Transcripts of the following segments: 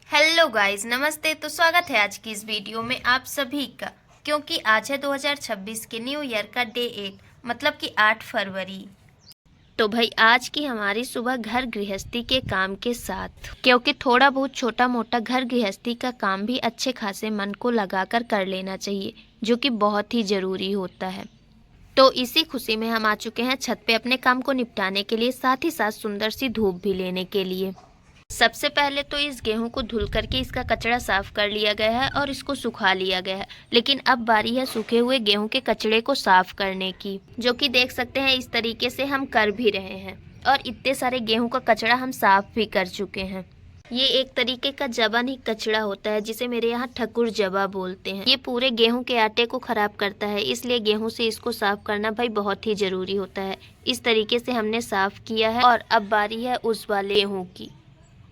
Hello guys, नमस्ते। तो स्वागत है आज की इस वीडियो में आप सभी का। क्योंकि आज है 2026 के न्यू ईयर का डे 8, मतलब कि 8 फरवरी। तो भाई आज की हमारी सुबह घर गृहस्थी के काम के साथ, क्योंकि थोड़ा बहुत छोटा मोटा घर गृहस्थी का काम भी अच्छे खासे मन को लगाकर कर लेना चाहिए, जो कि बहुत ही ज़रूरी होता है। तो इसी खुशी में हम आ चुके हैं छत पे अपने काम को निपटाने के लिए, साथ ही साथ सुंदर सी धूप भी लेने के लिए। सबसे पहले तो इस गेहूं को धुल करके इसका कचरा साफ कर लिया गया है और इसको सुखा लिया गया है। लेकिन अब बारी है सूखे हुए गेहूं के कचड़े को साफ करने की, जो कि देख सकते हैं इस तरीके से हम कर भी रहे हैं। और इतने सारे गेहूं का कचड़ा हम साफ भी कर चुके हैं। ये एक तरीके का जबन ही कचड़ा होता है, जिसे मेरे यहाँ ठकुर जबा बोलते हैं। ये पूरे गेहूं के आटे को खराब करता है, इसलिए गेहूं से इसको साफ करना भाई बहुत ही जरूरी होता है। इस तरीके से हमने साफ किया है और अब बारी है उस वाले गेहूं की।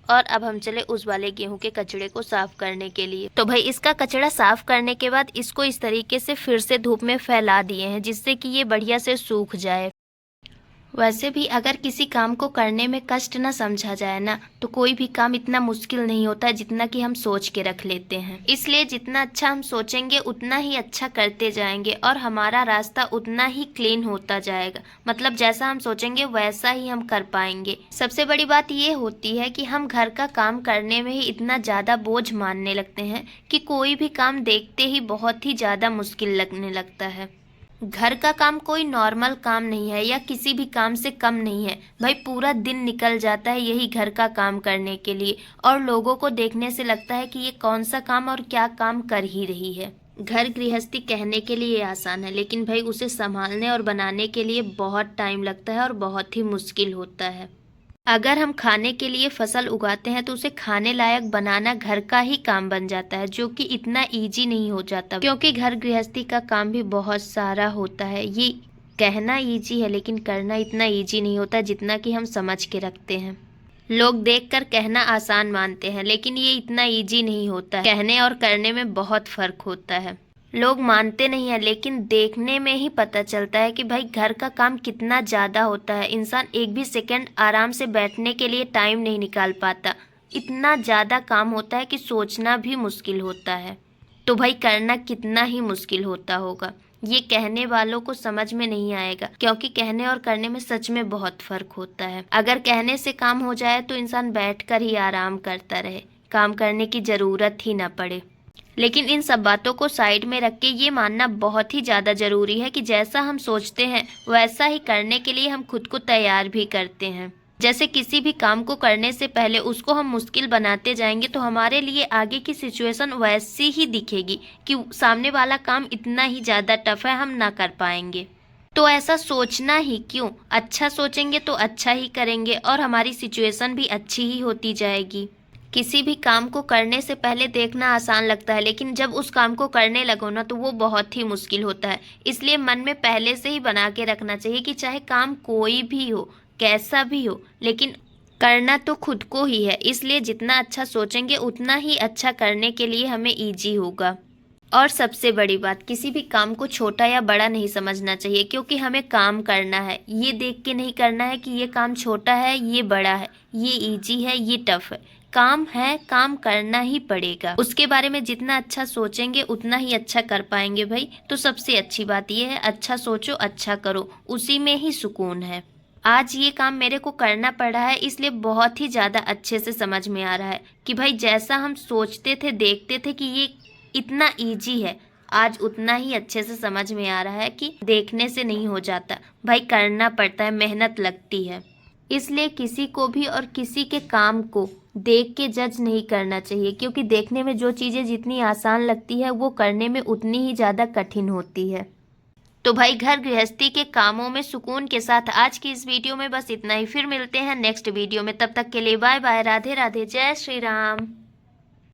और अब हम चले उस वाले गेहूं के कचड़े को साफ करने के लिए। तो भाई इसका कचड़ा साफ करने के बाद इसको इस तरीके से फिर से धूप में फैला दिए हैं, जिससे कि ये बढ़िया से सूख जाए। वैसे भी अगर किसी काम को करने में कष्ट न समझा जाए ना, तो कोई भी काम इतना मुश्किल नहीं होता है जितना कि हम सोच के रख लेते हैं। इसलिए जितना अच्छा हम सोचेंगे उतना ही अच्छा करते जाएंगे और हमारा रास्ता उतना ही क्लीन होता जाएगा। मतलब जैसा हम सोचेंगे वैसा ही हम कर पाएंगे। सबसे बड़ी बात ये होती है कि हम घर का काम करने में ही इतना ज़्यादा बोझ मानने लगते हैं कि कोई भी काम देखते ही बहुत ही ज़्यादा मुश्किल लगने लगता है। घर का काम कोई नॉर्मल काम नहीं है या किसी भी काम से कम नहीं है। भाई पूरा दिन निकल जाता है यही घर का काम करने के लिए, और लोगों को देखने से लगता है कि ये कौन सा काम और क्या काम कर ही रही है। घर गृहस्थी कहने के लिए आसान है, लेकिन भाई उसे संभालने और बनाने के लिए बहुत टाइम लगता है और बहुत ही मुश्किल होता है। अगर हम खाने के लिए फसल उगाते हैं तो उसे खाने लायक बनाना घर का ही काम बन जाता है, जो कि इतना इजी नहीं हो जाता, क्योंकि घर गृहस्थी का काम भी बहुत सारा होता है। ये कहना इजी है लेकिन करना इतना इजी नहीं होता जितना कि हम समझ के रखते हैं। लोग देखकर कहना आसान मानते हैं, लेकिन ये इतना इजी नहीं होता है। कहने और करने में बहुत फर्क होता है। लोग मानते नहीं है, लेकिन देखने में ही पता चलता है कि भाई घर का काम कितना ज़्यादा होता है। इंसान एक भी सेकंड आराम से बैठने के लिए टाइम नहीं निकाल पाता। इतना ज़्यादा काम होता है कि सोचना भी मुश्किल होता है। तो भाई करना कितना ही मुश्किल होता होगा, ये कहने वालों को समझ में नहीं आएगा, क्योंकि कहने और करने में सच में बहुत फ़र्क होता है। अगर कहने से काम हो जाए तो इंसान बैठकर ही आराम करता रहे, काम करने की ज़रूरत ही ना पड़े। लेकिन इन सब बातों को साइड में रख के ये मानना बहुत ही ज़्यादा ज़रूरी है कि जैसा हम सोचते हैं वैसा ही करने के लिए हम खुद को तैयार भी करते हैं। जैसे किसी भी काम को करने से पहले उसको हम मुश्किल बनाते जाएंगे तो हमारे लिए आगे की सिचुएशन वैसी ही दिखेगी कि सामने वाला काम इतना ही ज़्यादा टफ है, हम ना कर पाएंगे। तो ऐसा सोचना ही क्यों, अच्छा सोचेंगे तो अच्छा ही करेंगे और हमारी सिचुएशन भी अच्छी ही होती जाएगी। किसी भी काम को करने से पहले देखना आसान लगता है, लेकिन जब उस काम को करने लगो ना तो वो बहुत ही मुश्किल होता है। इसलिए मन में पहले से ही बना के रखना चाहिए कि चाहे काम कोई भी हो, कैसा भी हो, लेकिन करना तो खुद को ही है। इसलिए जितना अच्छा सोचेंगे उतना ही अच्छा करने के लिए हमें ईजी होगा। और सबसे बड़ी बात, किसी भी काम को छोटा या बड़ा नहीं समझना चाहिए, क्योंकि हमें काम करना है। ये देख के नहीं करना है कि ये काम छोटा है, ये बड़ा है, ये इजी है, ये टफ है। काम है, काम करना ही पड़ेगा। उसके बारे में जितना अच्छा सोचेंगे उतना ही अच्छा कर पाएंगे भाई। तो सबसे अच्छी बात यह है, अच्छा सोचो, अच्छा करो, उसी में ही सुकून है। आज ये काम मेरे को करना पड़ा है, इसलिए बहुत ही ज़्यादा अच्छे से समझ में आ रहा है कि भाई जैसा हम सोचते थे, देखते थे कि ये इतना इजी है, आज उतना ही अच्छे से समझ में आ रहा है कि देखने से नहीं हो जाता भाई, करना पड़ता है, मेहनत लगती है। इसलिए किसी को भी और किसी के काम को देख के जज नहीं करना चाहिए, क्योंकि देखने में जो चीज़ें जितनी आसान लगती है वो करने में उतनी ही ज़्यादा कठिन होती है। तो भाई घर गृहस्थी के कामों में सुकून के साथ आज की इस वीडियो में बस इतना ही। फिर मिलते हैं नेक्स्ट वीडियो में, तब तक के लिए बाय बाय, राधे राधे, जय श्री राम।